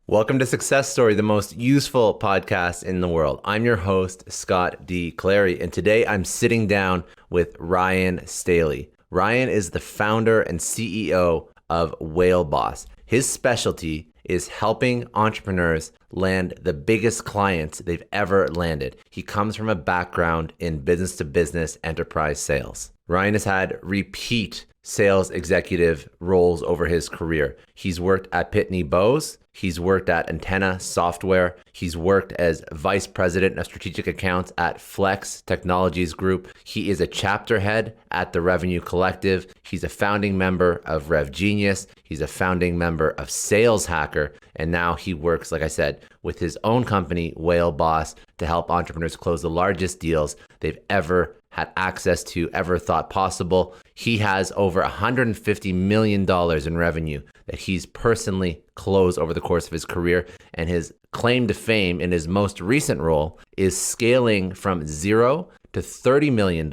Welcome to Success Story, the most useful podcast in the world. I'm your host, Scott D. Clary, and today I'm sitting down with Ryan Staley. Ryan is the founder and CEO of Whale Boss. His specialty is helping entrepreneurs land the biggest clients they've ever landed. He comes from a background in business-to-business enterprise sales. Ryan has had repeat sales executive roles over his career. He's worked at Pitney Bowes. He's worked at Antenna Software. He's worked as vice president of strategic accounts at Flex Technologies Group. He is a chapter head at the Revenue Collective. He's a founding member of Rev Genius. He's a founding member of Sales Hacker. And now he works, like I said, with his own company, Whale Boss, to help entrepreneurs close the largest deals they've ever had access to, ever thought possible. He has over $150 million in revenue that he's personally closed over the course of his career. And his claim to fame in his most recent role is scaling from $0 to $30 million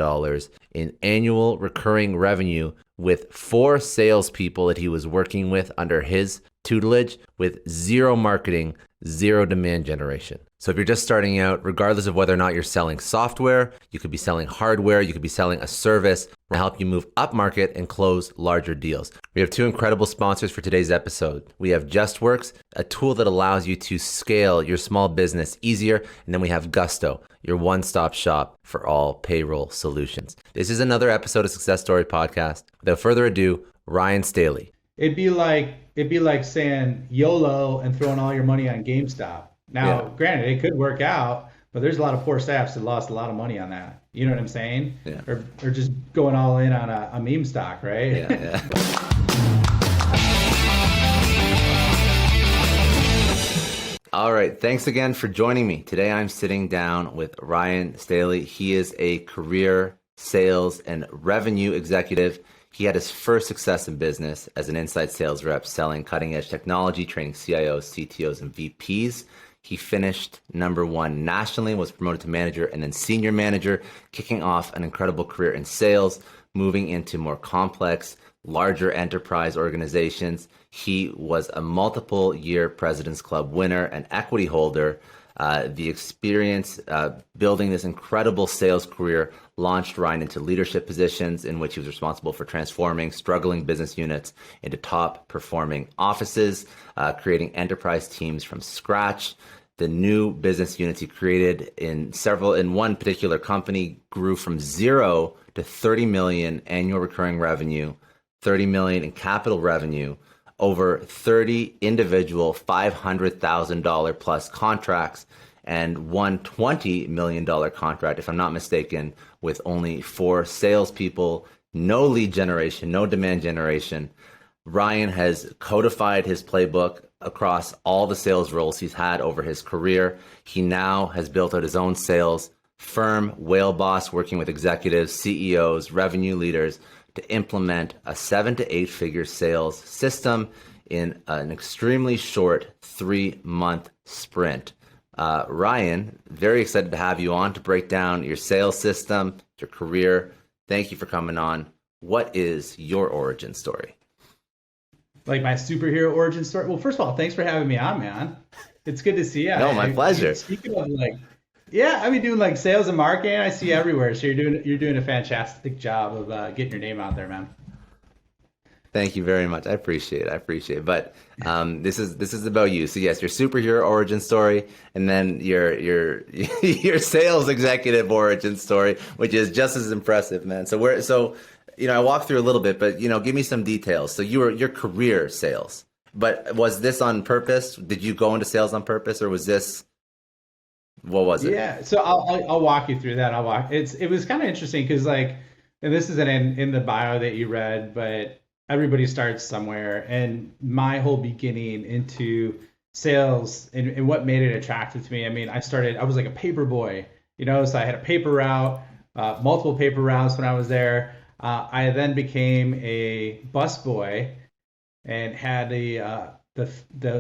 in annual recurring revenue with 4 salespeople that he was working with under his tutelage with zero marketing, zero demand generation. So if you're just starting out, regardless of whether or not you're selling software, you could be selling hardware, you could be selling a service to help you move up market and close larger deals. We have 2 incredible sponsors for today's episode. We have JustWorks, a tool that allows you to scale your small business easier. And then we have Gusto, your one-stop shop for all payroll solutions. This is another episode of Success Story Podcast. Without further ado, Ryan Staley. It'd be like saying YOLO and throwing all your money on GameStop. Now, Granted, it could work out, but there's a lot of poor staffs that lost a lot of money on that. You know what I'm saying? Yeah. Or just going all in on a meme stock, right? Yeah. All right. Thanks again for joining me. Today I'm sitting down with Ryan Staley. He is a career sales and revenue executive. He had his first success in business as an inside sales rep selling cutting-edge technology, training CIOs, CTOs, and VPs. He finished number 1 nationally, was promoted to manager and then senior manager, kicking off an incredible career in sales, moving into more complex, larger enterprise organizations. He was a multiple-year President's Club winner and equity holder. The experience building this incredible sales career launched Ryan into leadership positions in which he was responsible for transforming struggling business units into top performing offices, creating enterprise teams from scratch. The new business units he created in one particular company grew from 0 to 30 million annual recurring revenue, 30 million in capital revenue, over 30 individual $500,000 plus contracts, and one $20 million contract, if I'm not mistaken, with only 4 salespeople, no lead generation, no demand generation. Ryan has codified his playbook across all the sales roles he's had over his career. He now has built out his own sales firm, Whale Boss, working with executives, CEOs, revenue leaders to implement a 7 to 8 figure sales system in an extremely short 3-month sprint. Ryan, very excited to have you on to break down your sales system, your career. Thank you for coming on. What is your origin story? Like my superhero origin story? Well, first of all, thanks for having me on, man. It's good to see you. No, my pleasure. Speaking of I've been doing sales and marketing. I see you everywhere. So you're doing a fantastic job of getting your name out there, man. Thank you very much. I appreciate it. But this is about you. So yes, your superhero origin story, and then your your sales executive origin story, which is just as impressive, man. So I walked through a little bit, but give me some details. So your career sales, but was this on purpose? Did you go into sales on purpose, or was this? What was it? Yeah, so I'll walk you through that. It was kind of interesting because and this isn't in the bio that you read, but everybody starts somewhere. And my whole beginning into sales and what made it attractive to me, I was like a paper boy, so I had a paper route, multiple paper routes when I was there. I then became a bus boy and had the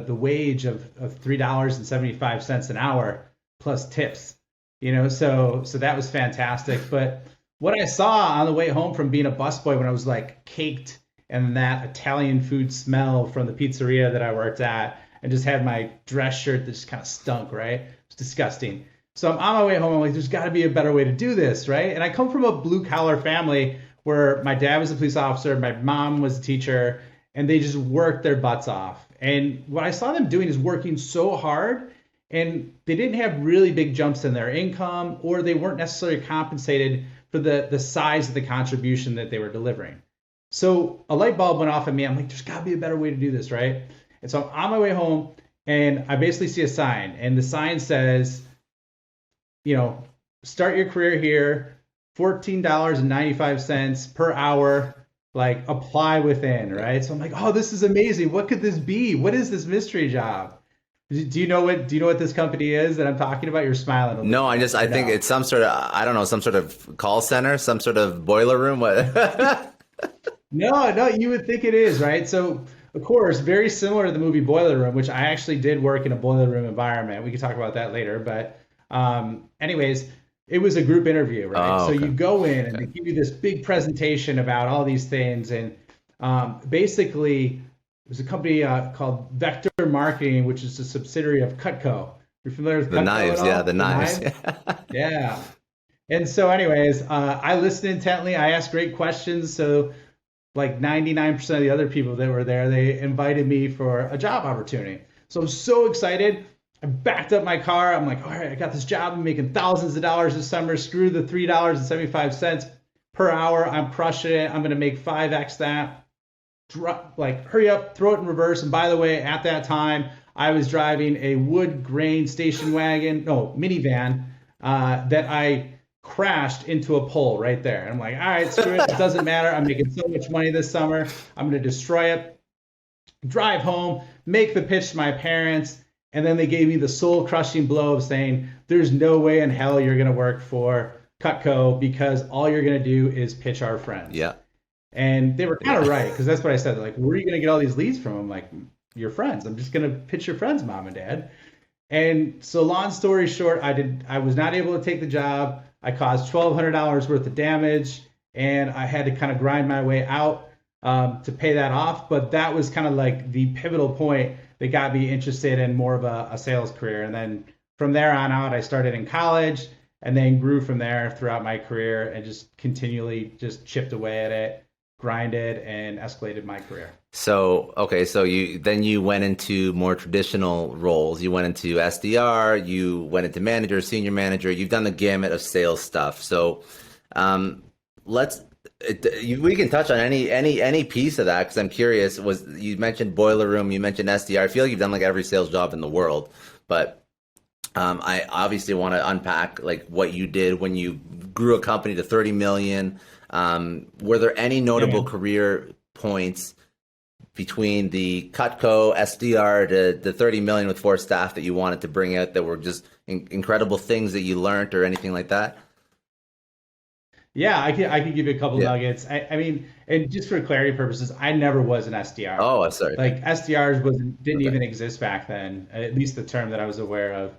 wage of $3.75 an hour plus tips, so that was fantastic. But what I saw on the way home from being a busboy when I was caked in that Italian food smell from the pizzeria that I worked at, and just had my dress shirt that just kind of stunk, right? It's disgusting. So I'm on my way home. I'm like, there's got to be a better way to do this, right? And I come from a blue collar family where my dad was a police officer, my mom was a teacher, and they just worked their butts off. And what I saw them doing is working so hard, and they didn't have really big jumps in their income, or they weren't necessarily compensated for the size of the contribution that they were delivering. So a light bulb went off at me. I'm like, there's got to be a better way to do this, right? And so I'm on my way home, and I basically see a sign, and the sign says, start your career here, $14.95 per hour, like apply within, right? So I'm like, oh, this is amazing. What could this be? What is this mystery job? Do you know what this company is that I'm talking about? You're smiling. No, I think it's some sort of, I don't know, some sort of call center, some sort of boiler room. What? No, you would think it is, right? So, of course, very similar to the movie Boiler Room, which I actually did work in a boiler room environment. We can talk about that later. But anyways, it was a group interview, right? Oh, okay. So you go in and they give you this big presentation about all these things. And basically, it was a company called Vector Marketing, which is a subsidiary of Cutco. You're familiar with the Cutco knives? at all? Yeah, the knives. Yeah. And so anyways, I listened intently. I asked great questions. So like 99% of the other people that were there, they invited me for a job opportunity. So I'm so excited. I backed up my car. I'm like, all right, I got this job. I'm making thousands of dollars this summer. Screw the $3.75 per hour. I'm crushing it. I'm going to make 5x that. Hurry up, throw it in reverse. And by the way, at that time, I was driving a wood grain minivan that I crashed into a pole right there. And I'm like, all right, screw it. It doesn't matter. I'm making so much money this summer. I'm going to destroy it. Drive home, make the pitch to my parents. And then they gave me the soul crushing blow of saying, there's no way in hell you're going to work for Cutco because all you're going to do is pitch our friends. Yeah. And they were kind of right, because that's what I said. They're like, where are you going to get all these leads from? I'm like, your friends. I'm just going to pitch your friends, mom and dad. And so long story short, I was not able to take the job. I caused $1,200 worth of damage, and I had to kind of grind my way out to pay that off. But that was kind of like the pivotal point that got me interested in more of a sales career. And then from there on out, I started in college and then grew from there throughout my career and just continually just chipped away at it, grinded, and escalated my career. So, okay, so you went into more traditional roles. You went into SDR, you went into manager, senior manager. You've done the gamut of sales stuff. So, we can touch on any piece of that, because I'm curious. You mentioned boiler room, you mentioned SDR. I feel like you've done like every sales job in the world, but I obviously want to unpack like what you did when you grew a company to 30 million. Were there any notable career points between the Cutco SDR to the 30 million with 4 staff that you wanted to bring out that were just incredible things that you learned or anything like that? Yeah, I could give you a couple nuggets. I mean, and just for clarity purposes, I never was an SDR. Oh, sorry. Like SDRs didn't even exist back then, at least the term that I was aware of.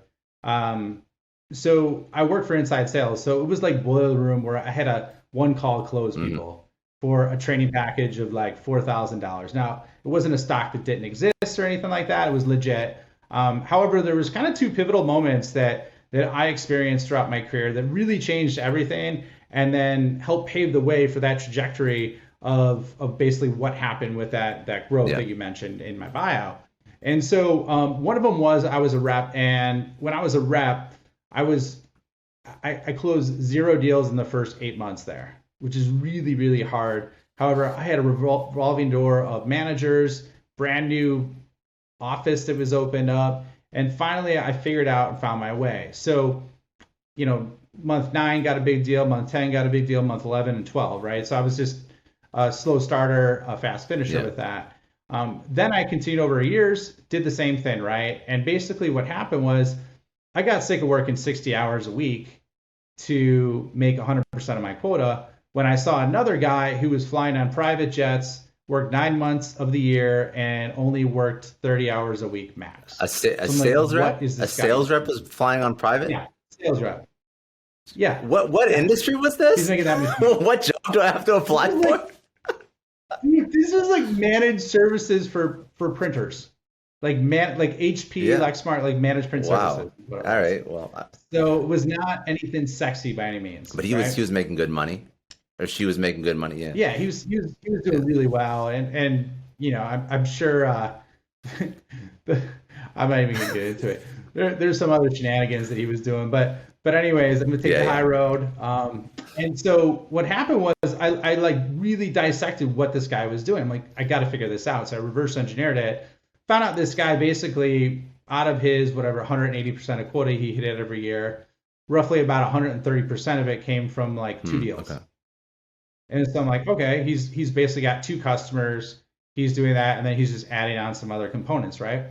So I worked for inside sales. So it was like boiler room where I had a one call close people for a training package of like $4,000. Now, it wasn't a stock that didn't exist or anything like that. It was legit. However, there was kind of 2 pivotal moments that I experienced throughout my career that really changed everything and then helped pave the way for that trajectory of basically what happened with that growth that you mentioned in my bio. And so one of them was I was a rep, and when I was a rep, I closed 0 deals in the first 8 months there, which is really, really hard. However, I had a revolving door of managers, brand new office that was opened up, and finally I figured out and found my way. So, month 9 got a big deal, month 10 got a big deal, month 11 and 12, right? So I was just a slow starter, a fast finisher with that. Then I continued over years, did the same thing, right? And basically what happened was I got sick of working 60 hours a week to make 100% of my quota when I saw another guy who was flying on private jets, worked 9 months of the year, and only worked 30 hours a week max. A sales rep? A sales rep was flying on private? Yeah, sales rep. Yeah. What industry was this? He's making that What job do I have to apply for? This was like managed services for printers. like HP, Yeah. Lexmark, like managed print services, Wow. is what it All was. right. Well, So it was not anything sexy by any means, but he right? was making good money, or she was making good money. Yeah. Yeah, he was Yeah. doing really well, and I'm sure I'm not even gonna get into it. There's some other shenanigans that he was doing, but anyways, I'm gonna take Yeah. the high Yeah. road. And so what happened was I like really dissected what this guy was doing. I'm like, I got to figure this out. So I reverse engineered it, found out this guy basically out of his whatever 180% of quota he hit it every year, roughly about 130% of it came from like two deals. Okay. And so I'm like, okay, he's basically got two customers. He's doing that, and then he's just adding on some other components, right?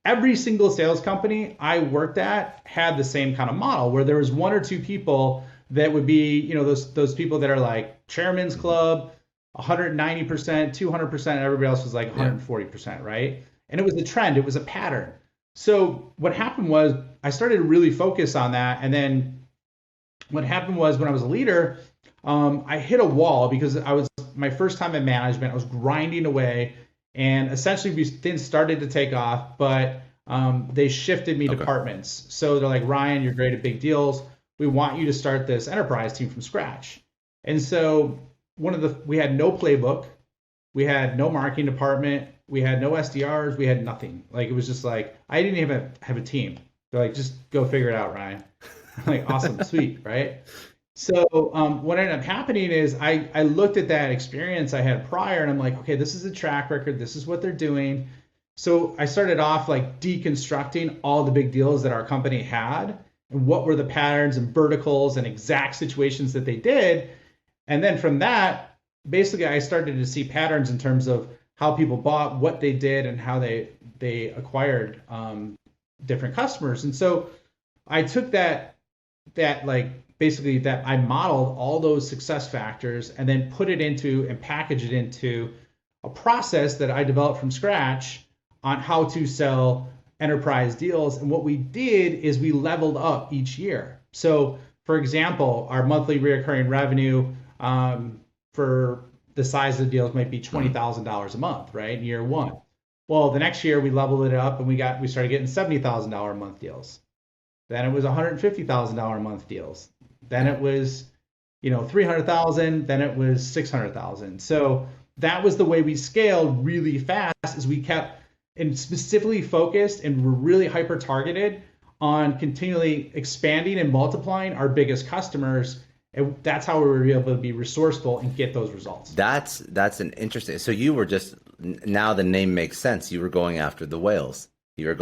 Every single sales company I worked at had the same kind of model where there was one or two people that would be, those people that are like chairman's club, 190%, 200%, and everybody else was like 140%, right? And it was a trend, it was a pattern. So what happened was I started to really focus on that, and then what happened was when I was a leader, I hit a wall because I was my first time in management. I was grinding away, and essentially things started to take off, but they shifted me departments. So they're like, Ryan, you're great at big deals. We want you to start this enterprise team from scratch. And so we had no playbook, we had no marketing department, we had no SDRs, we had nothing. Like it was just like I didn't even have a team. They're like, just go figure it out, Ryan. I'm like, awesome, sweet, right? So what ended up happening is I looked at that experience I had prior, and I'm like, okay, this is a track record. This is what they're doing. So I started off like deconstructing all the big deals that our company had and what were the patterns and verticals and exact situations that they did. And then from that, basically I started to see patterns in terms of how people bought, what they did, and how they acquired different customers. And so I took that like basically that I modeled all those success factors and then put it into and package it into a process that I developed from scratch on how to sell enterprise deals. And what we did is we leveled up each year. So for example, our monthly recurring revenue for the size of the deals might be $20,000 a month, right? In year one. Well, the next year we leveled it up and we started getting $70,000 a month deals. Then it was $150,000 a month deals. Then it was, $300,000. Then it was $600,000. So that was the way we scaled really fast, as we kept and specifically focused and were really hyper targeted on continually expanding and multiplying our biggest customers. And that's how we were able to be resourceful and get those results. That's an interesting. So you were just, now the name makes sense. You were going after the whales. You were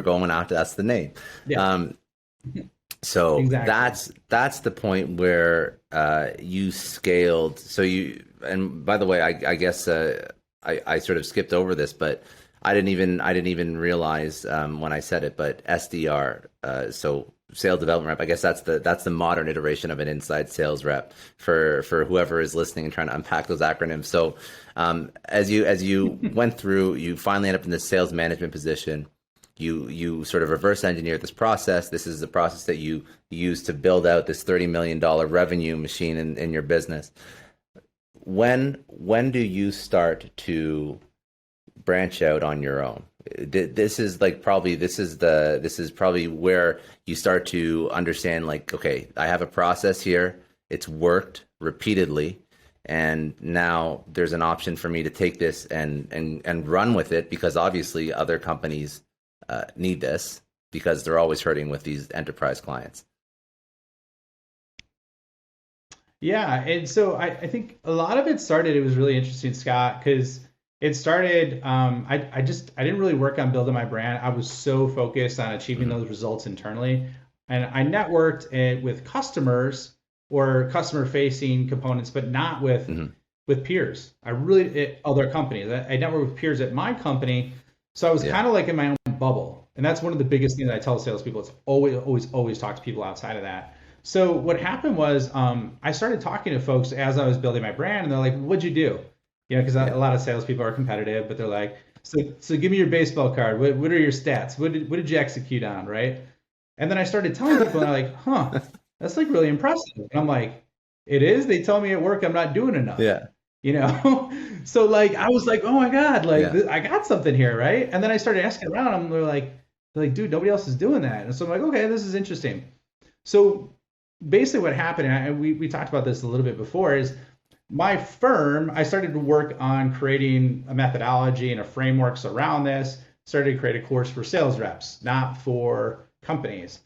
going after, that's the name. Yeah. So exactly. that's the point where you scaled. So and by the way, I guess I sort of skipped over this, but I didn't even realize when I said it, but SDR, so sales development rep. I guess that's the modern iteration of an inside sales rep for whoever is listening and trying to unpack those acronyms. So as you went through, you finally end up in the sales management position. You sort of reverse engineer this process. This is the process that you use to build out this $30 million revenue machine in your business. When do you start to branch out on your own? This is probably where you start to understand, like, okay, I have a process here. It's worked repeatedly. And now there's an option for me to take this and run with it, because obviously other companies need this because they're always hurting with these enterprise clients. Yeah, and so I think a lot of it started. It was really interesting, Scott, because it started. I didn't really work on building my brand. I was so focused on achieving those results internally, and I networked with customers or customer-facing components, but not with peers. Other companies. I networked with peers at my company, so I was kind of like in my own bubble. And that's one of the biggest things I tell salespeople. It's always talk to people outside of that. So what happened was I started talking to folks as I was building my brand, and they're like, "What'd you do?" Because a lot of salespeople are competitive, but they're like, "So give me your baseball card. What are your stats? What did you execute on, right?" And then I started telling people, and they're like, "Huh, that's like really impressive." And I'm like, "It is." They tell me at work I'm not doing enough. Yeah. So like I was like, oh my God, like Yeah. I got something here, right? And then I started asking around them. They're like, dude, nobody else is doing that. And so I'm like, okay, this is interesting. So basically, what happened, and we talked about this a little bit before, is my firm. I started to work on creating a methodology and a frameworks around this. Started to create a course for sales reps, not for companies.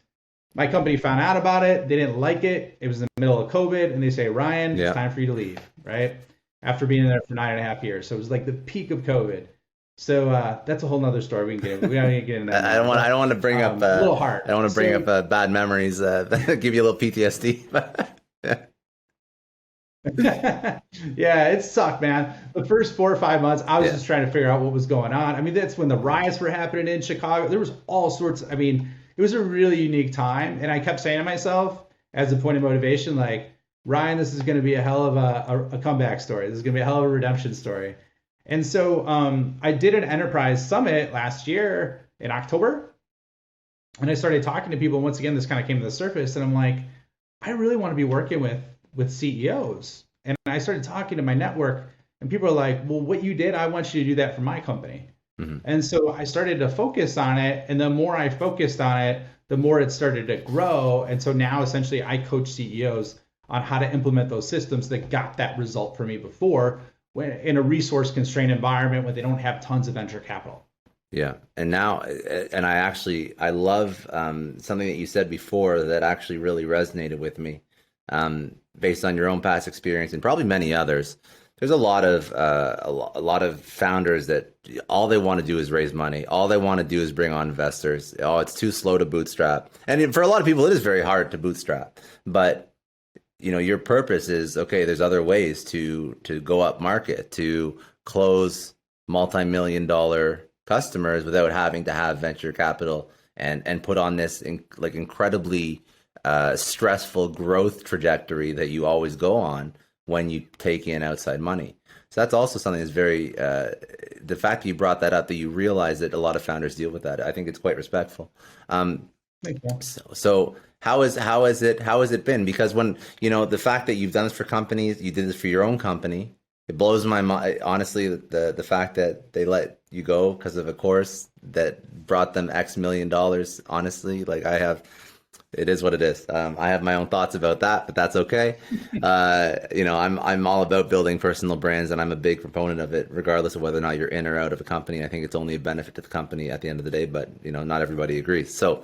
My company found out about it. They didn't like it. It was in the middle of COVID, and they say, Ryan, it's Yeah. time for you to leave, right? After being there for 9.5 years. So it was like the peak of COVID. So that's a whole nother story. We don't need to get into that I now. don't want. I But don't want to bring up. a little I hard. don't want to bring up So bad memories. Give you a little PTSD. Yeah. yeah, it sucked, man. The first 4 or 5 months, I was Yeah. just trying to figure out what was going on. I mean, that's when the riots were happening in Chicago. There was all sorts. I mean, it was a really unique time, and I kept saying to myself, as a point of motivation, like, Ryan, this is going to be a hell of a comeback story. This is going to be a hell of a redemption story. And so I did an enterprise summit last year in October, and I started talking to people. Once again, this kind of came to the surface, and I'm like, I really want to be working with CEOs. And I started talking to my network, and people are like, well, what you did, I want you to do that for my company. Hmm. And so I started to focus on it. And the more I focused on it, the more it started to grow. And so now essentially I coach CEOs on how to implement those systems that got that result for me before, when in a resource constrained environment where they don't have tons of venture capital. Yeah. And now, and I love something that you said before that actually really resonated with me, based on your own past experience and probably many others. There's a lot of a lot of founders that all they want to do is raise money. All they want to do is bring on investors. Oh, it's too slow to bootstrap. And for a lot of people, it is very hard to bootstrap. But your purpose is, okay, there's other ways to go up market, to close multi-million-dollar customers without having to have venture capital and put on this incredibly stressful growth trajectory that you always go on when you take in outside money. So that's also something that's very, the fact that you brought that up, that you realize that a lot of founders deal with that, I think it's quite respectful. Thank you. So how has it been? Because when, the fact that you've done this for companies, you did this for your own company, it blows my mind, honestly, the fact that they let you go because of a course that brought them X million dollars. Honestly, like it is what it is. I have my own thoughts about that, but that's okay. I'm all about building personal brands, and I'm a big proponent of it, regardless of whether or not you're in or out of a company. I think it's only a benefit to the company at the end of the day, but not everybody agrees. So,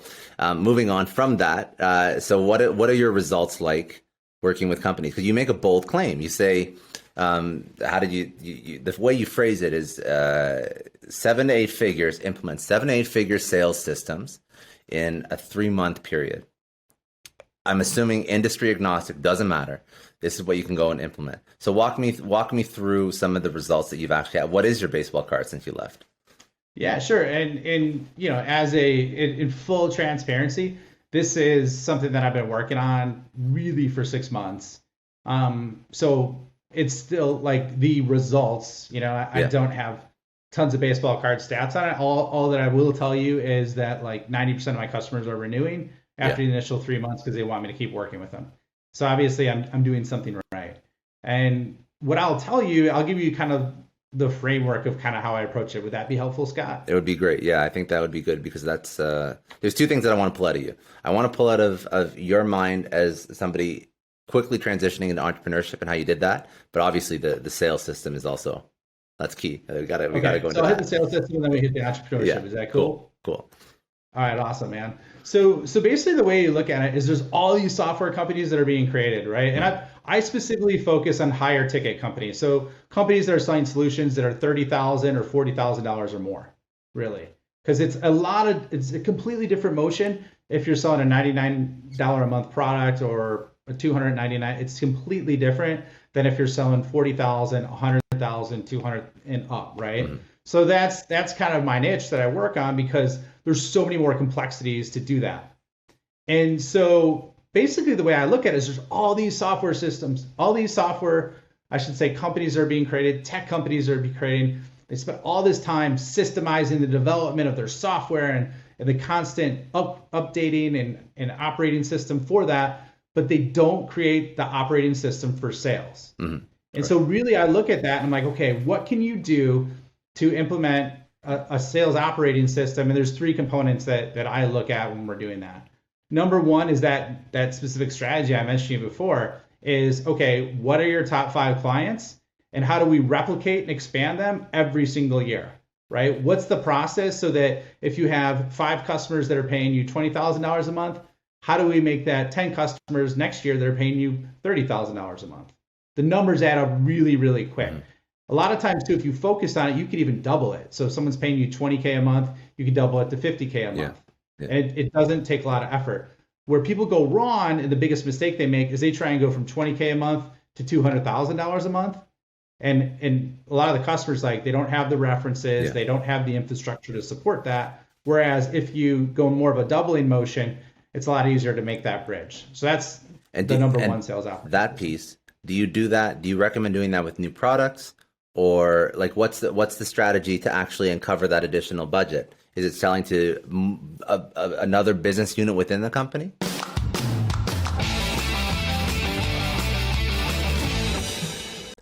moving on from that, so what are your results like working with companies? Because you make a bold claim. You say, how did you the way you phrase it is 7 to 8 figures, implement 7 to 8 figure sales systems in a 3-month period. I'm assuming industry agnostic, doesn't matter. This is what you can go and implement. So walk me through some of the results that you've actually had. What is your baseball card since you left? Yeah, sure. And as in full transparency, this is something that I've been working on really for 6 months. So it's still like the results, I Yeah. don't have tons of baseball card stats on it. All that I will tell you is that like 90% of my customers are renewing after Yeah. the initial 3 months because they want me to keep working with them. So obviously I'm doing something right. And what I'll tell you, I'll give you kind of the framework of kind of how I approach it. Would that be helpful, Scott? It would be great. Yeah, I think that would be good because that's there's 2 things that I want to pull out of you. I want to pull out of your mind as somebody quickly transitioning into entrepreneurship and how you did that. But obviously the sales system is also, that's key. We gotta go Okay, into so I'll hit the that. sales system and then we hit the Yeah. entrepreneurship. Is that Cool. cool? Cool. All right, awesome, man. So basically the way you look at it is there's all these software companies that are being created, right? And Mm. I specifically focus on higher ticket companies. So companies that are selling solutions that are $30,000 or $40,000 or more, really. Because it's a completely different motion if you're selling a $99 a month product or a $299. It's completely different than if you're selling 40,000, 100,000, 200 and up, right? Mm. So that's kind of my niche that I work on because there's so many more complexities to do that. And so basically the way I look at it is there's all these software systems, all these software, I should say, companies are being created, tech companies are being created. They spend all this time systemizing the development of their software and the constant updating and operating system for that, but they don't create the operating system for sales. Mm. And so really I look at that and I'm like, okay, what can you do to implement a sales operating system? And there's three components that I look at when we're doing that. Number one is that specific strategy I mentioned to you before is, okay, what are your top 5 clients and how do we replicate and expand them every single year, right? What's the process so that if you have 5 customers that are paying you $20,000 a month, how do we make that 10 customers next year that are paying you $30,000 a month? The numbers add up really, really quick. Mm-hmm. A lot of times too, if you focus on it, you could even double it. So if someone's paying you 20K a month, you can double it to 50K a month. Yeah. And it doesn't take a lot of effort. Where people go wrong and the biggest mistake they make is they try and go from 20K a month to $200,000 a month. And a lot of the customers, like, they don't have the references, they don't have the infrastructure to support that. Whereas if you go more of a doubling motion, it's a lot easier to make that bridge. So that's the number one sales opportunity. That piece, do you do that? Do you recommend doing that with new products? Or like what's the strategy to actually uncover that additional budget? Is it selling to another business unit within the company?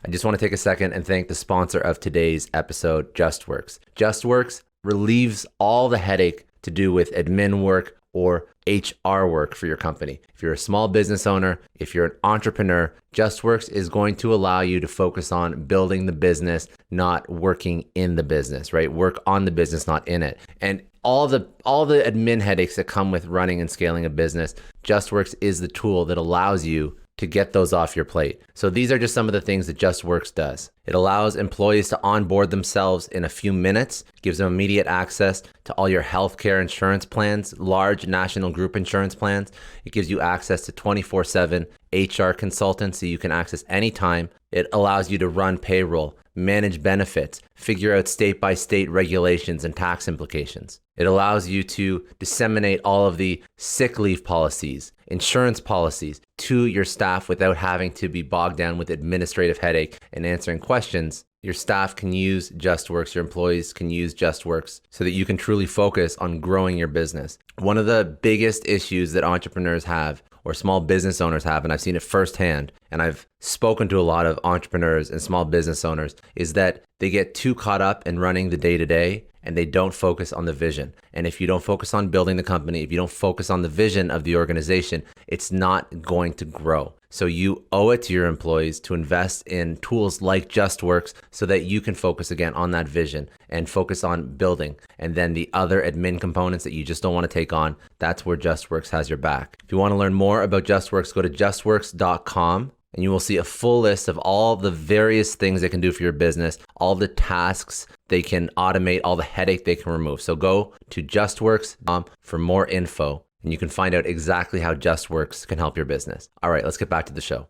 I just want to take a second and thank the sponsor of today's episode, JustWorks. JustWorks relieves all the headache to do with admin work or HR work for your company. If you're a small business owner, if you're an entrepreneur, JustWorks is going to allow you to focus on building the business, not working in the business, right? Work on the business, not in it. And all the admin headaches that come with running and scaling a business, JustWorks is the tool that allows you to get those off your plate. So these are just some of the things that JustWorks does. It allows employees to onboard themselves in a few minutes, gives them immediate access to all your healthcare insurance plans, large national group insurance plans. It gives you access to 24/7 HR consultants so you can access anytime. It allows you to run payroll, manage benefits, figure out state-by-state regulations and tax implications. It allows you to disseminate all of the sick leave policies, insurance policies to your staff without having to be bogged down with administrative headache and answering questions. Your staff can use JustWorks, your employees can use JustWorks so that you can truly focus on growing your business. One of the biggest issues that entrepreneurs have or small business owners have, and I've seen it firsthand, and I've spoken to a lot of entrepreneurs and small business owners, is that they get too caught up in running the day-to-day and they don't focus on the vision. And if you don't focus on building the company, if you don't focus on the vision of the organization, it's not going to grow. So you owe it to your employees to invest in tools like JustWorks so that you can focus again on that vision and focus on building. And then the other admin components that you just don't want to take on, that's where JustWorks has your back. If you want to learn more about JustWorks, go to justworks.com. And you will see a full list of all the various things they can do for your business, all the tasks they can automate, all the headache they can remove. So go to justworks.com for more info, and you can find out exactly how JustWorks can help your business. All right, let's get back to the show.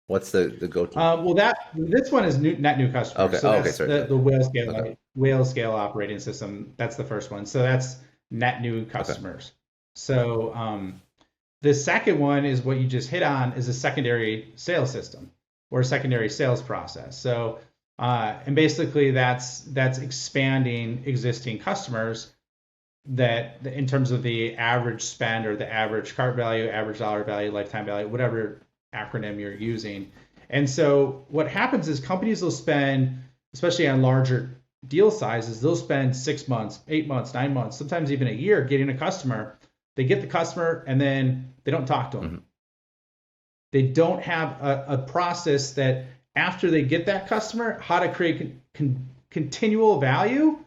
What's the go-to? Well, this one is net new customers. Okay, so okay, sorry. The whale scale operating system. That's the first one. So that's net new customers. Okay. So the second one is what you just hit on, is a secondary sales system or a secondary sales process. So and basically that's expanding existing customers that in terms of the average spend or the average cart value, average dollar value, lifetime value, whatever acronym you're using. And so what happens is companies will spend, especially on larger deal sizes, they'll spend 6 months, 8 months, 9 months, sometimes even a year getting a customer. They get the customer and then they don't talk to them. Mm-hmm. They don't have a process that after they get that customer, how to create continual value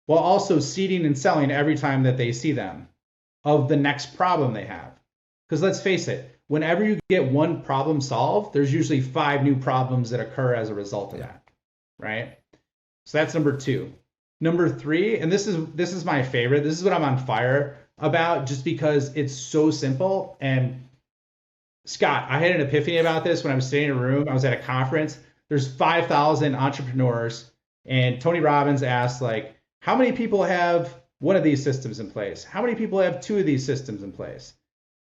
while also seeding and selling every time that they see them of the next problem they have. Because let's face it, whenever you get one problem solved, there's usually 5 new problems that occur as a result of that, right? So that's number 2. Number 3, and this is my favorite. This is what I'm on fire about, just because it's so simple. And Scott, I had an epiphany about this when I was sitting in a room. I was at a conference. There's 5,000 entrepreneurs, and Tony Robbins asked, like, how many people have one of these systems in place? How many people have 2 of these systems in place?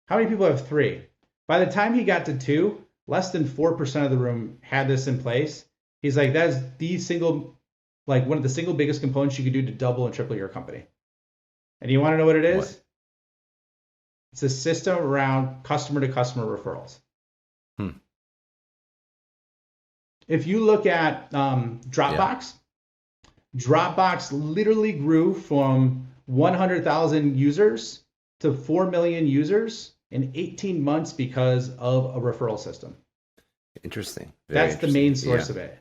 How many people have 3? By the time he got to 2, less than 4% of the room had this in place. He's like, that's one of the single biggest components you could do to double and triple your company. And you want to know what it is? What? It's a system around customer to customer referrals. Hmm. If you look at Dropbox, Dropbox literally grew from 100,000 users to 4 million users in 18 months because of a referral system. Interesting. Very That's the interesting. main source of it.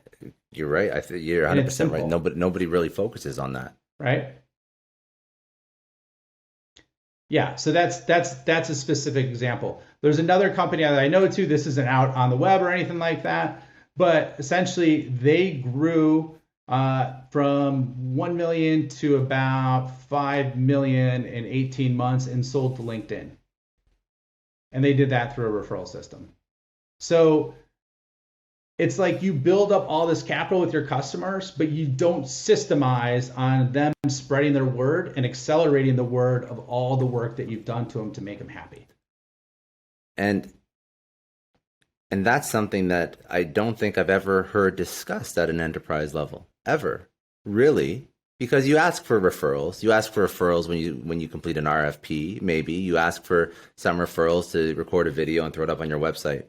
You're right. I think you're And it's 100% right. simple, Nobody really focuses on that. right? Yeah, so that's a specific example. There's another company that I know too. This isn't out on the web or anything like that, but essentially they grew from 1 million to about 5 million in 18 months and sold to LinkedIn. And they did that through a referral system. So it's like you build up all this capital with your customers, but you don't systemize on them spreading their word and accelerating the word of all the work that you've done to them to make them happy. And that's something that I don't think I've ever heard discussed at an enterprise level, ever, really, because you ask for referrals. You ask for referrals when you complete an RFP, maybe. You ask for some referrals to record a video and throw it up on your website.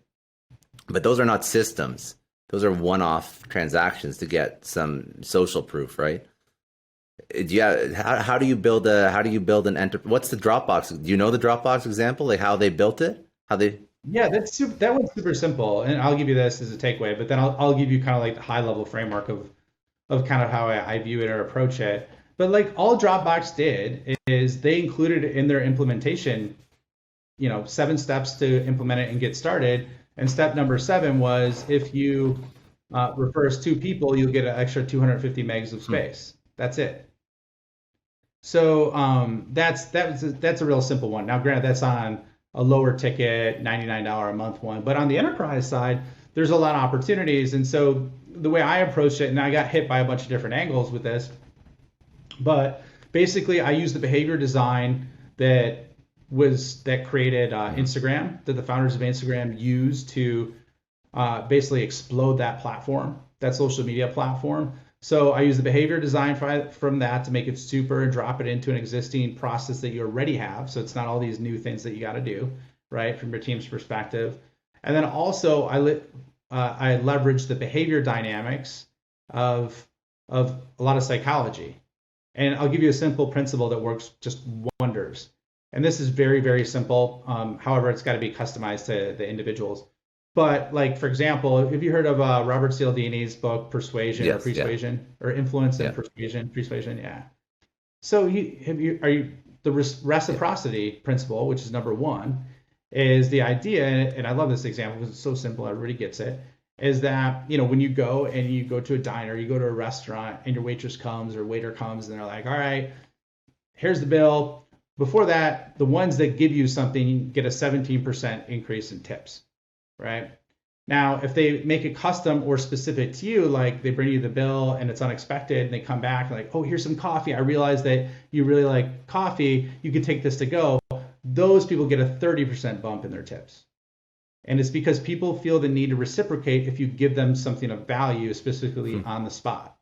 But those are not systems. Those are one-off transactions to get some social proof, right? How do you build an what's the Dropbox? Do you know the Dropbox example, like how they built it? Yeah, that one's super simple, and I'll give you this as a takeaway, but then I'll give you kind of like the high level framework of kind of how I view it or approach it. But like all Dropbox did is they included in their implementation, 7 steps to implement it and get started. And step number 7 was if you refer us 2 people, you'll get an extra 250 megs of space. That's it. So that's a real simple one. Now, granted, that's on a lower ticket, $99 a month one, but on the enterprise side, there's a lot of opportunities. And so the way I approached it, and I got hit by a bunch of different angles with this, but basically I used the behavior design that created Instagram, that the founders of Instagram used to basically explode that platform, that social media platform. So I use the behavior design from that to make it super and drop it into an existing process that you already have. So it's not all these new things that you got to do, right, from your team's perspective. And then also I leverage the behavior dynamics of a lot of psychology. And I'll give you a simple principle that works just wonders. And this is very, very simple. However, it's got to be customized to the individuals. But like, for example, have you heard of Robert Cialdini's book, Persuasion or Persuasion or Influence and Persuasion? Yeah. So the reciprocity principle, which is number 1, is the idea, and I love this example because it's so simple, everybody gets it, is that, when you go to a diner, you go to a restaurant and your waitress comes or waiter comes and they're like, all right, here's the bill. Before that, the ones that give you something get a 17% increase in tips, right? Now, if they make it custom or specific to you, like they bring you the bill and it's unexpected and they come back like, oh, here's some coffee. I realize that you really like coffee. You could take this to go. Those people get a 30% bump in their tips. And it's because people feel the need to reciprocate if you give them something of value, specifically on the spot.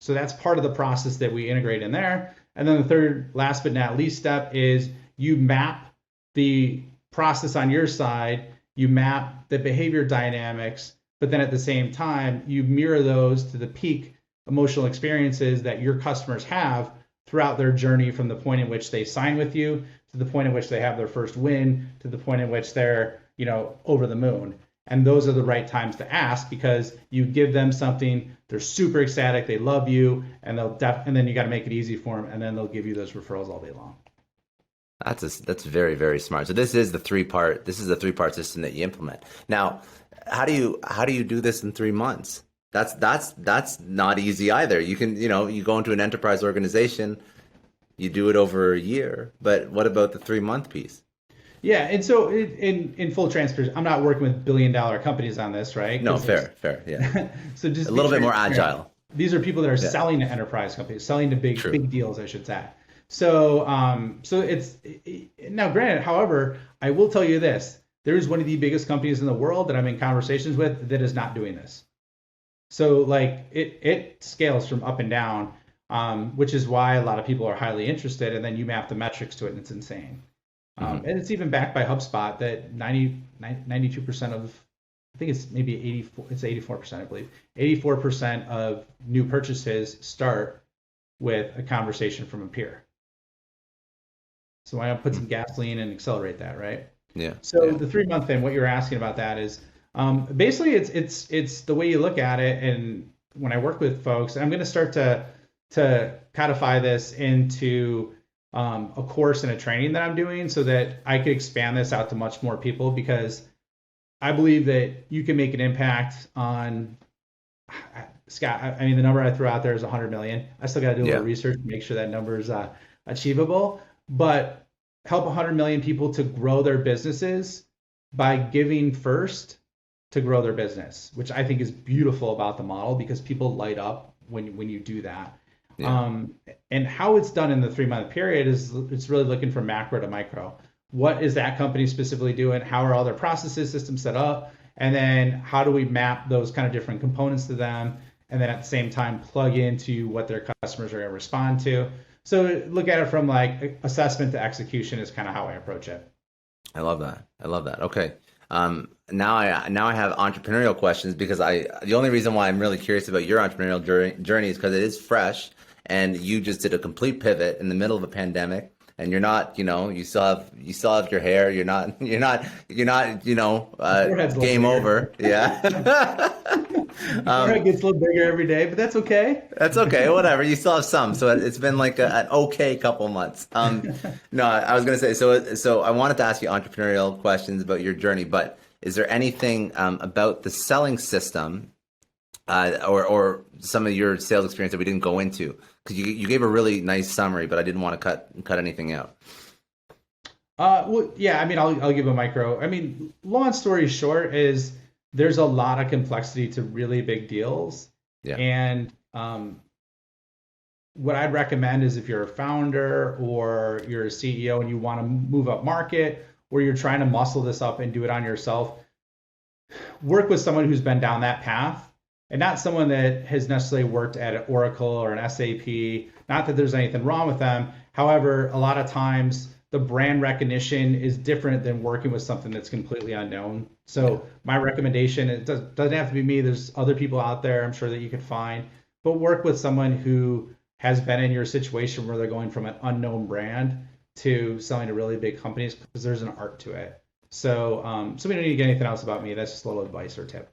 So that's part of the process that we integrate in there. And then the third, last but not least step is you map the process on your side, you map the behavior dynamics, but then at the same time, you mirror those to the peak emotional experiences that your customers have throughout their journey from the point in which they sign with you to the point in which they have their first win to the point in which they're, over the moon. And those are the right times to ask because you give them something, they're super ecstatic, they love you, and and then you got to make it easy for them, and then they'll give you those referrals all day long. That's very, very smart. So this is the three-part system that you implement. Now, how do you do this in 3 months? That's not easy either. You can, you go into an enterprise organization, you do it over a year, but what about the 3-month piece? Yeah, and so in full transparency, I'm not working with billion-dollar companies on this, right? No, fair, yeah. So just a little bit more agile. These are people that are selling to enterprise companies, selling to big deals, I should say. So it's now granted, however, I will tell you this: there is one of the biggest companies in the world that I'm in conversations with that is not doing this. So like it scales from up and down, which is why a lot of people are highly interested, and then you map the metrics to it, and it's insane. And it's even backed by HubSpot that 92% of, I think it's maybe 84, it's 84%, I believe. 84% of new purchases start with a conversation from a peer. So why not put some gasoline and accelerate that, right? Yeah. So the 3 month thing, what you're asking about that is basically it's the way you look at it. And when I work with folks, I'm going to start to codify this into a course and a training that I'm doing so that I could expand this out to much more people, because I believe that you can make an impact on, Scott. I mean, the number I threw out there is 100 million. I still got to do a little research to make sure that number is achievable, but help 100 million people to grow their businesses by giving first to grow their business, which I think is beautiful about the model, because people light up when you do that. Yeah. And how it's done in the 3 month period is it's really looking from macro to micro. What is that company specifically doing? How are all their processes, systems set up? And then how do we map those kind of different components to them? And then at the same time, plug into what their customers are going to respond to. So look at it from like assessment to execution is kind of how I approach it. I love that. Okay. Now I have entrepreneurial questions, because the only reason why I'm really curious about your entrepreneurial journey is because it is fresh, and you just did a complete pivot in the middle of a pandemic, and you're not, you still have your hair. You're not, game over. Yeah. It gets a little bigger every day, but that's okay. That's okay. Whatever. You still have some. So it's been like an okay couple months. No, I was going to say, so I wanted to ask you entrepreneurial questions about your journey, but is there anything about the selling system or some of your sales experience that we didn't go into? Because you gave a really nice summary, but I didn't want to cut anything out. Well, yeah, I mean, I'll give a micro. I mean, long story short is there's a lot of complexity to really big deals. Yeah. And what I'd recommend is if you're a founder or you're a CEO and you want to move up market, or you're trying to muscle this up and do it on yourself, work with someone who's been down that path, and not someone that has necessarily worked at an Oracle or an SAP. Not that there's anything wrong with them. However, a lot of times the brand recognition is different than working with something that's completely unknown. So my recommendation, it doesn't have to be me. There's other people out there I'm sure that you could find, but work with someone who has been in your situation where they're going from an unknown brand to selling to really big companies, because there's an art to it. So, so we don't need to get anything else about me. That's just a little advice or tip.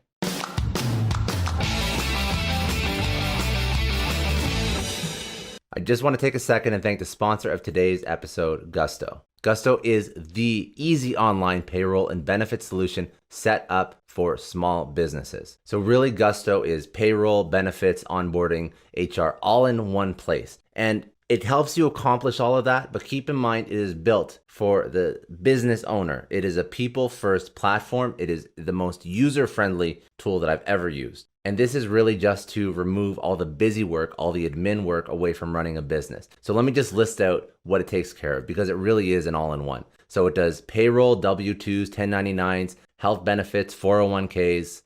I just want to take a second and thank the sponsor of today's episode, Gusto. Gusto is the easy online payroll and benefit solution set up for small businesses. So really, Gusto is payroll, benefits, onboarding, HR, all in one place. And it helps you accomplish all of that, but keep in mind, it is built for the business owner. It is a people-first platform. It is the most user-friendly tool that I've ever used. And this is really just to remove all the busy work, all the admin work away from running a business. So let me just list out what it takes care of, because it really is an all-in-one. So it does payroll, W-2s, 1099s, health benefits, 401ks,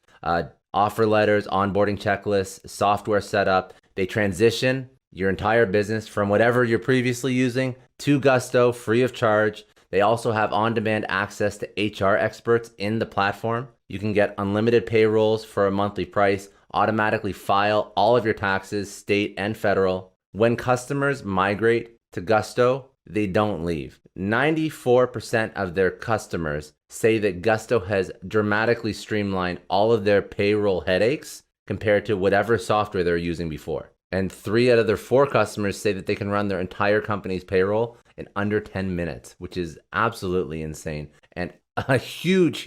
offer letters, onboarding checklists, software setup. They transition your entire business from whatever you're previously using to Gusto free of charge. They also have on-demand access to HR experts in the platform. You can get unlimited payrolls for a monthly price, automatically file all of your taxes, state and federal. When customers migrate to Gusto, they don't leave. 94% of their customers say that Gusto has dramatically streamlined all of their payroll headaches compared to whatever software they're using before. And 3 out of their 4 customers say that they can run their entire company's payroll in under 10 minutes, which is absolutely insane. And a huge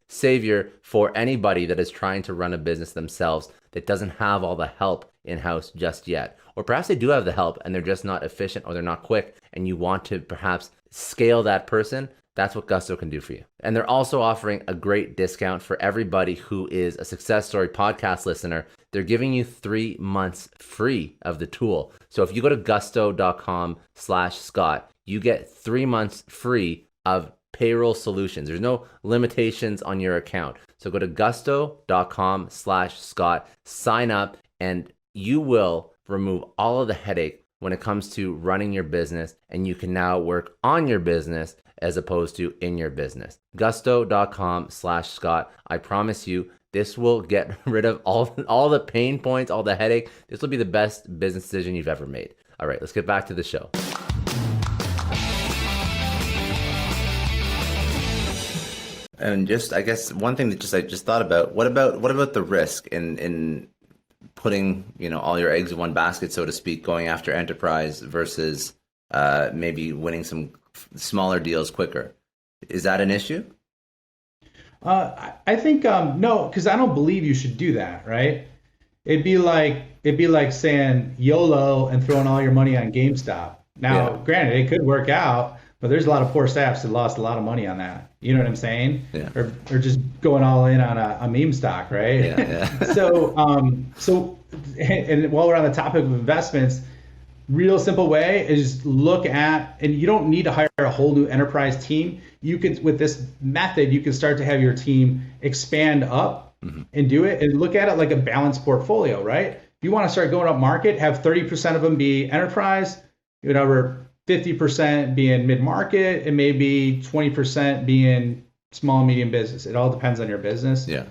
savior for anybody that is trying to run a business themselves that doesn't have all the help in-house just yet. Or perhaps they do have the help and they're just not efficient or they're not quick, and you want to perhaps scale that person. That's what Gusto can do for you. And they're also offering a great discount for everybody who is a Success Story podcast listener. They're giving you 3 months free of the tool. So if you go to gusto.com/Scott, you get 3 months free of payroll solutions. There's no limitations on your account. So go to gusto.com/Scott, sign up, and you will remove all of the headache when it comes to running your business, and you can now work on your business as opposed to in your business. Gusto.com/Scott. I promise you, this will get rid of all the pain points, all the headache. This will be the best business decision you've ever made. All right, let's get back to the show. And just, I guess, one thing that I just thought about, what about the risk in putting, all your eggs in one basket, so to speak, going after enterprise versus maybe winning some smaller deals quicker? Is that an issue? I think no, because I don't believe you should do that, right? It'd be like saying YOLO and throwing all your money on GameStop. Now, granted, it could work out, but there's a lot of poor staffs that lost a lot of money on that. You know what I'm saying? Yeah. Or just going all in on a meme stock, right? Yeah. So and while we're on the topic of investments, real simple way is look at, and you don't need to hire a whole new enterprise team. You can, with this method, you can start to have your team expand up and do it, and look at it like a balanced portfolio, right? If you want to start going up market, have 30% of them be enterprise, 50% being mid-market, and maybe 20% being small and medium business. It all depends on your business. Yeah.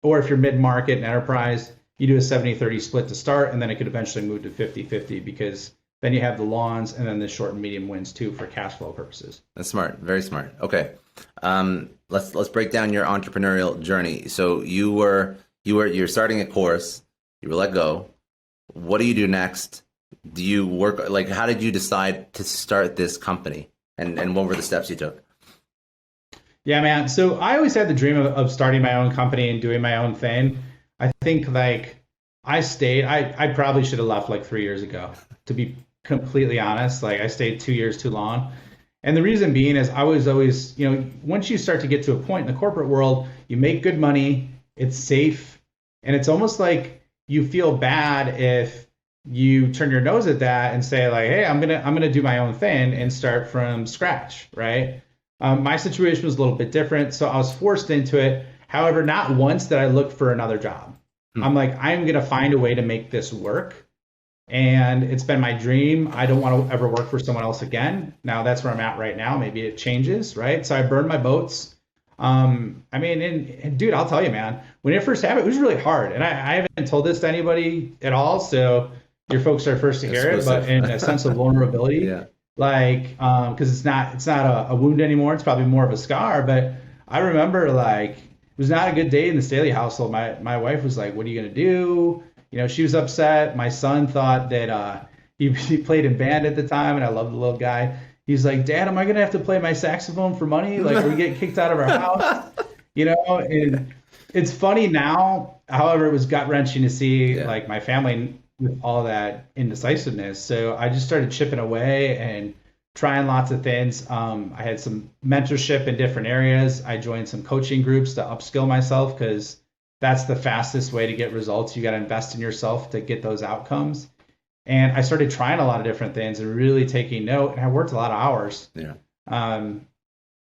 Or if you're mid-market and enterprise, you do a 70-30 split to start, and then it could eventually move to 50-50, because then you have the lawns and then the short and medium wins too for cash flow purposes. That's smart. Very smart. Okay. Let's break down your entrepreneurial journey. So you're starting a course, you were let go. What do you do next? Do you work, how did you decide to start this company, and what were the steps you took? Yeah, man. So I always had the dream of starting my own company and doing my own thing. I think I probably should have left 3 years ago, to be completely honest. I stayed 2 years too long. And the reason being is I was always, once you start to get to a point in the corporate world, you make good money, it's safe, and it's almost like you feel bad if you turn your nose at that and say hey, I'm gonna do my own thing and start from scratch, right? My situation was a little bit different, so I was forced into it. However, not once did I look for another job. I'm I'm gonna find a way to make this work, and it's been my dream. I don't want to ever work for someone else again. Now that's where I'm at right now. Maybe it changes, right? So I burned my boats. And dude, I'll tell you, man, when it first happened, it was really hard, and I haven't told this to anybody at all, so your folks are first to hear it, but in a sense of vulnerability, yeah. Because it's not a wound anymore. It's probably more of a scar. But I remember it was not a good day in the Staley household. My wife was like, "What are you gonna do?" She was upset. My son thought that he played in band at the time, and I love the little guy. He's like, "Dad, am I gonna have to play my saxophone for money? Are we getting kicked out of our house?" And it's funny now. However, it was gut wrenching to see my family with all that indecisiveness. So I just started chipping away and trying lots of things. I had some mentorship in different areas. I joined some coaching groups to upskill myself, because that's the fastest way to get results. You got to invest in yourself to get those outcomes. And I started trying a lot of different things and really taking note. And I worked a lot of hours. Yeah.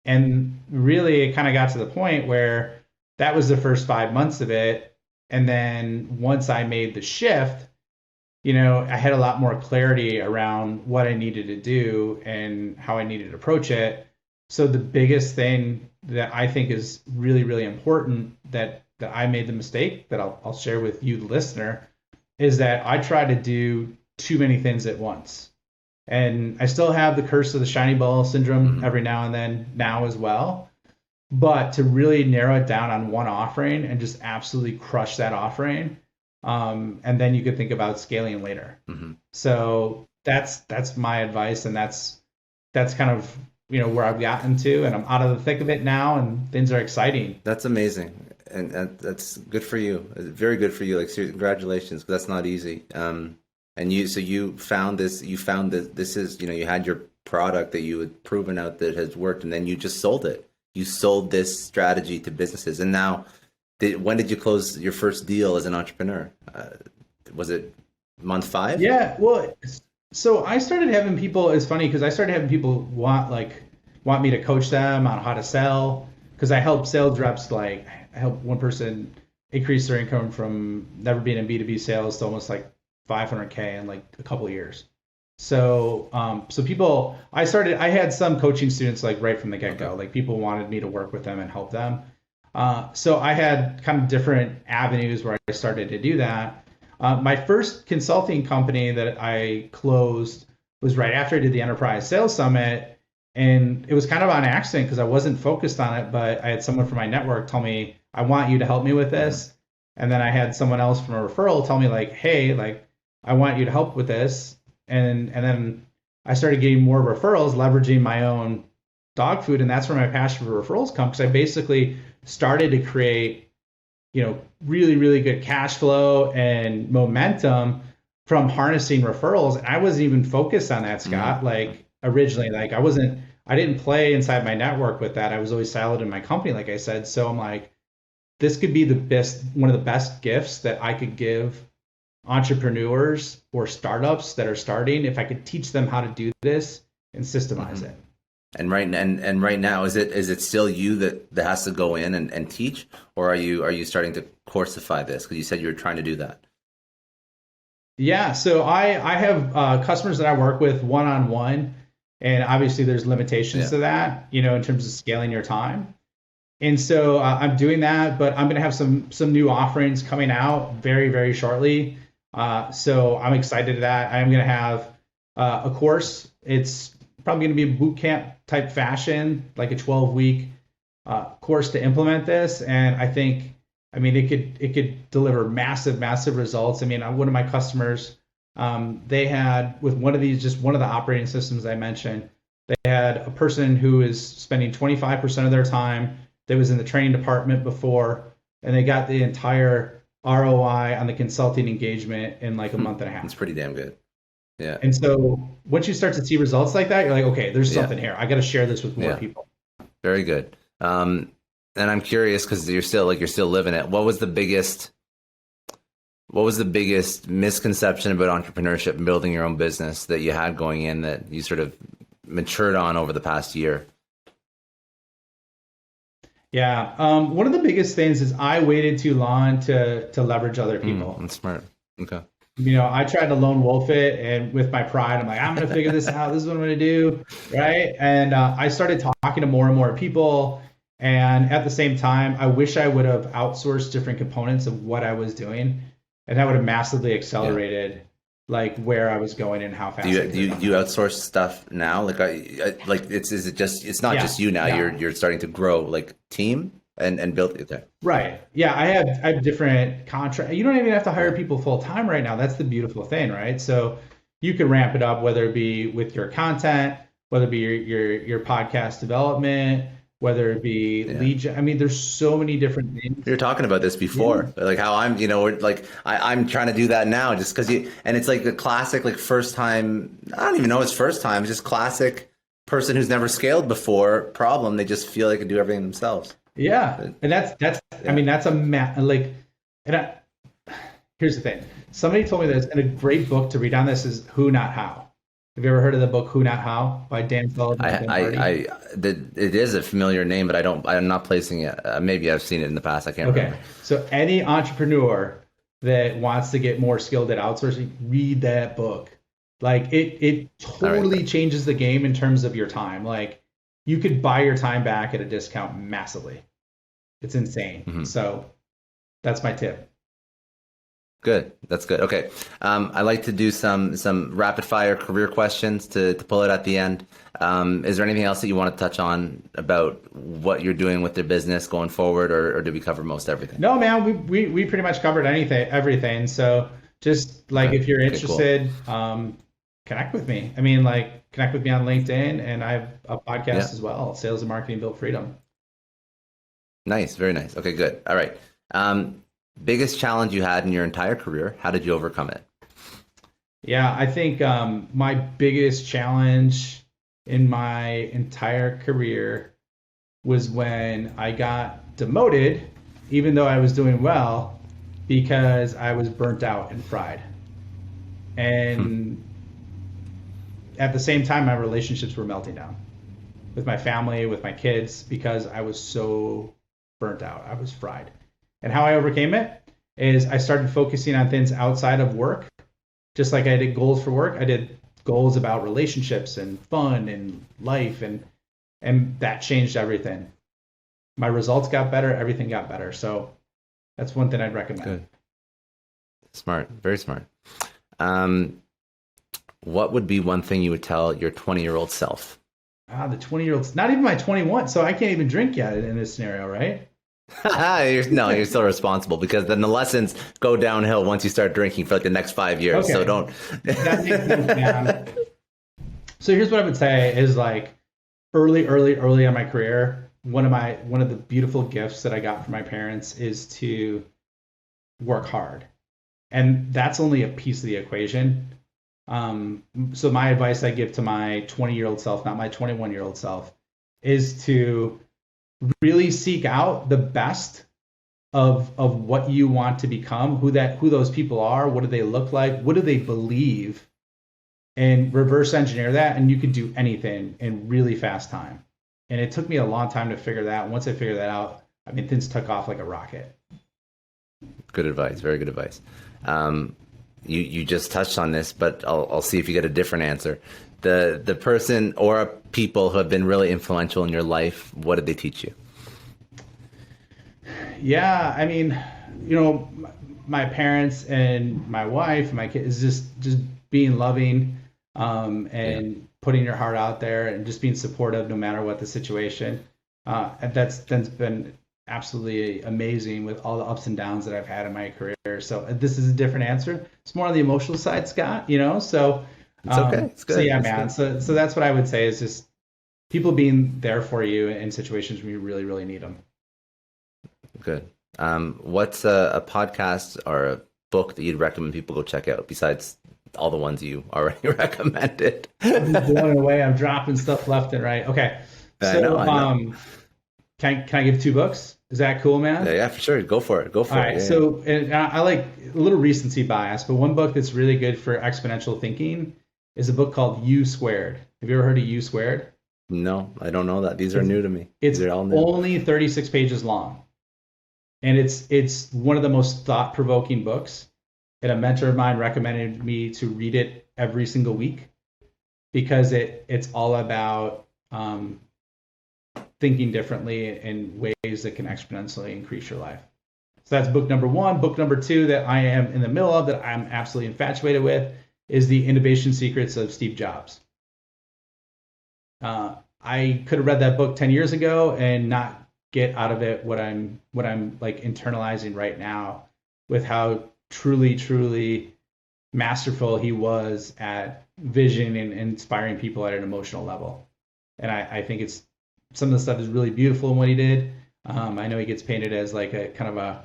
And really, it kind of got to the point where that was the first 5 months of it. And then once I made the shift, I had a lot more clarity around what I needed to do and how I needed to approach it. So the biggest thing that I think is really, really important that I made the mistake that I'll share with you, the listener, is that I try to do too many things at once. And I still have the curse of the shiny ball syndrome every now and then now as well. But to really narrow it down on one offering and just absolutely crush that offering, and then you could think about scaling later. So that's my advice, and that's kind of where I've gotten to, and I'm out of the thick of it now, and things are exciting. That's amazing, and that's good for you. Very good for you. Seriously, congratulations, because that's not easy. And you found this. You found that this is you had your product that you had proven out that has worked, and then you just sold it. You sold this strategy to businesses, and now. When did you close your first deal as an entrepreneur? Was it month 5? Yeah, well, so I started having people. It's funny because I started having people want me to coach them on how to sell, because I help sales reps. I help one person increase their income from never being in B2B sales to almost 500K in like a couple of years. So, I had some coaching students like right from the get-go, Okay. like people wanted me to work with them and help them. So I had kind of different avenues where I started to do that. My first consulting company that I closed was right after I did the Enterprise Sales Summit. And it was kind of on accident because I wasn't focused on it, but I had someone from my network tell me, I want you to help me with Hmm. this. And then I had someone else from a referral tell me like, hey, like I want you to help with this. And then I started getting more referrals, leveraging my own dog food, and that's where my passion for referrals comes. Because I basically started to create, really really good cash flow and momentum from harnessing referrals. And I wasn't even focused on that, Hmm. Scott. Like originally, like I didn't play inside my network with that. I was always siloed in my company, like I said. So I'm like, this could be one of the best gifts that I could give entrepreneurs or startups that are starting if I could teach them how to do this and systemize Hmm. it. And right now, is it still you that has to go in and teach, or are you starting to coursify this? Because you said you were trying to do that. Yeah, so I have customers that I work with one on one, and obviously there's limitations Yeah. to that, in terms of scaling your time. And so I'm doing that, but I'm going to have some new offerings coming out very very shortly. So I'm excited that I'm going to have a course. It's probably going to be a boot camp type fashion, like a 12-week course to implement this. And I mean, it could deliver massive massive results. I mean, one of my customers, they had with one of these, just one of the operating systems I mentioned, they had a person who is spending 25% of their time that was in the training department before, and they got the entire ROI on the consulting engagement in like a month and a It's half. pretty damn good. Yeah. And so once you start to see results like that, you're like, okay, there's Yeah. something here. I got to share this with more Yeah. people. Very good. And I'm curious because you're still living it. What was the biggest misconception about entrepreneurship and building your own business that you had going in that you sort of matured on over the past year? Yeah. One of the biggest things is I waited too long to leverage other people. That's smart. Okay. I tried to lone wolf it, and with my pride, I'm like, I'm gonna figure this out. This is what I'm gonna do, right? And I started talking to more and more people, and at the same time, I wish I would have outsourced different components of what I was doing, and that would have massively Yeah. accelerated like where I was going and how Do fast I you could do have you, done do you that. outsource stuff now? Like, like it's not Yeah, just you now. You're yeah. you're starting to grow like team and build it there. Right. Yeah, I have different contract. You don't even have to hire Yeah. people full time right now. That's the beautiful thing, right? So you can ramp it up, whether it be with your content, whether it be your podcast development, whether it be Yeah. I mean, there's so many different We things. were talking about this Yeah. before, like how we're like I'm trying to do that now just because and it's like the classic like first time. I don't even know it's first time. It's just classic person who's never scaled before problem. They just feel they can do everything themselves. Yeah. But, And that's I yeah. mean, that's like, and here's the thing. Somebody told me this, and a great book to read on this is Who Not How. Have you ever heard of the book Who Not How by Dan Sullivan and I, Ben I, Hardy? it is a familiar name, but I'm not placing it. Maybe I've seen it in the past. I can't Okay, remember. so any entrepreneur that wants to get more skilled at outsourcing, read that book. Like it All right. totally changes the game in terms of your time. Like you could buy your time back at a discount massively. It's insane. Mhm. So that's my tip. Good. That's good. Okay. I like to do some rapid fire career questions to pull it at the end. Is there anything else that you want to touch on about what you're doing with your business going forward, or did we cover most everything? No, man, we pretty much covered everything. So just like Okay. if you're Okay. Cool. interested, connect with me. I mean, like connect with me on LinkedIn, and I have a Yeah. podcast as well, Sales and Marketing Built Freedom. Nice. Very nice. Okay. Good. All right. Biggest challenge you had in your entire career? How did you overcome it? Yeah, I think my biggest challenge in my entire career was when I got demoted, even though I was doing well, because I was burnt out and fried. Hmm. And at the same time, my relationships were melting down with my family, with my kids, because I was so burnt out. I was fried. And how I overcame it is I started focusing on things outside of work just like I did goals for work, I did goals about relationships and fun and life, and that changed everything. My results got better, everything got better. So that's one thing I'd recommend. Good. Smart. Very smart. Um, what would be one thing you would tell your 20-year-old self? The 20-year-old's not even my 21, so I can't even drink yet in this scenario, right? You're still responsible, because then the lessons go downhill once you start drinking for like the next 5 years. Okay. So don't. That makes sense, man. So here's what I would say is like early in my career, one of the beautiful gifts that I got from my parents is to work hard. And that's only a piece of the equation. So my advice I give to my 20-year-old self, not my 21-year-old self, is to really seek out the best of what you want to become, who those people are, what do they look like, what do they believe, and reverse engineer that, and you can do anything in really fast time. And it took me a long time to figure that out. Once I figured that out, I mean, things took off like a rocket. Good advice. Very good advice. You just touched on this, but I'll see if you get a different answer. The person or people who have been really influential in your life, what did they teach you? Yeah, I mean, my parents and my wife, my kids, is just being loving, and putting your heart out there and just being supportive no matter what the situation. And that's been absolutely amazing with all the ups and downs that I've had in my career. So this is a different answer. It's more on the emotional side, Scott, So It's okay. It's good. So yeah, it's man. good. So that's what I would say is just people being there for you in situations when you really, really need them. Good. What's a podcast or a book that you'd recommend people go check out besides all the ones you already recommended? I'm blowing away. I'm dropping stuff left and right. Okay. I know. Can I give 2 books? Is that cool, man? Yeah, for sure. Go for it. All right. So and I like a little recency bias, but one book that's really good for exponential thinking is a book called U Squared. Have you ever heard of U Squared? No, I don't know that. These are new to me. It's These are all new. only 36 pages long. And it's one of the most thought-provoking books. And a mentor of mine recommended me to read it every single week because it's all about thinking differently in ways that can exponentially increase your life. So that's book number 1. Book number 2 that I am in the middle of that I'm absolutely infatuated with is The Innovation Secrets of Steve Jobs. I could have read that book 10 years ago and not get out of it what I'm like internalizing right now with how truly masterful he was at vision and inspiring people at an emotional level. And I think it's some of the stuff is really beautiful in what he did. I know he gets painted as like a kind of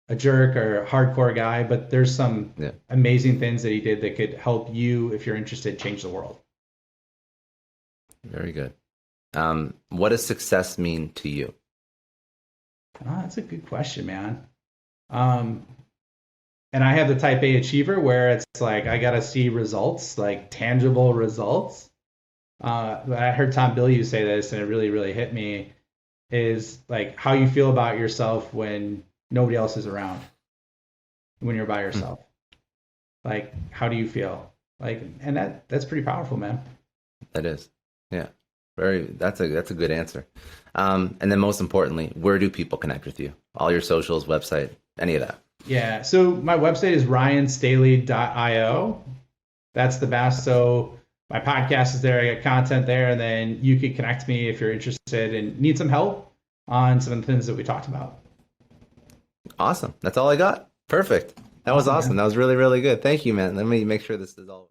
a jerk or a hardcore guy, but there's some amazing things that he did that could help you, if you're interested, change the world. Very good. What does success mean to you? That's a good question, man. And I have the type A achiever where it's like I gotta see results, like tangible results. I heard Tom Bilyeu say this, and it really hit me. Is like how you feel about yourself when nobody else is around, when you're by yourself. Like, how do you feel? Like, and that's pretty powerful, man. That is, yeah. That's a good answer. And then most importantly, where do people connect with you? All your socials, website, any of that? Yeah. So my website is ryanstaley.io. That's the best. So my podcast is there. I got content there, and then you could connect me if you're interested and need some help on some of the things that we talked about. Awesome. That's all I got. Perfect. That was awesome. That was really good. Thank you, man. Let me make sure this is all.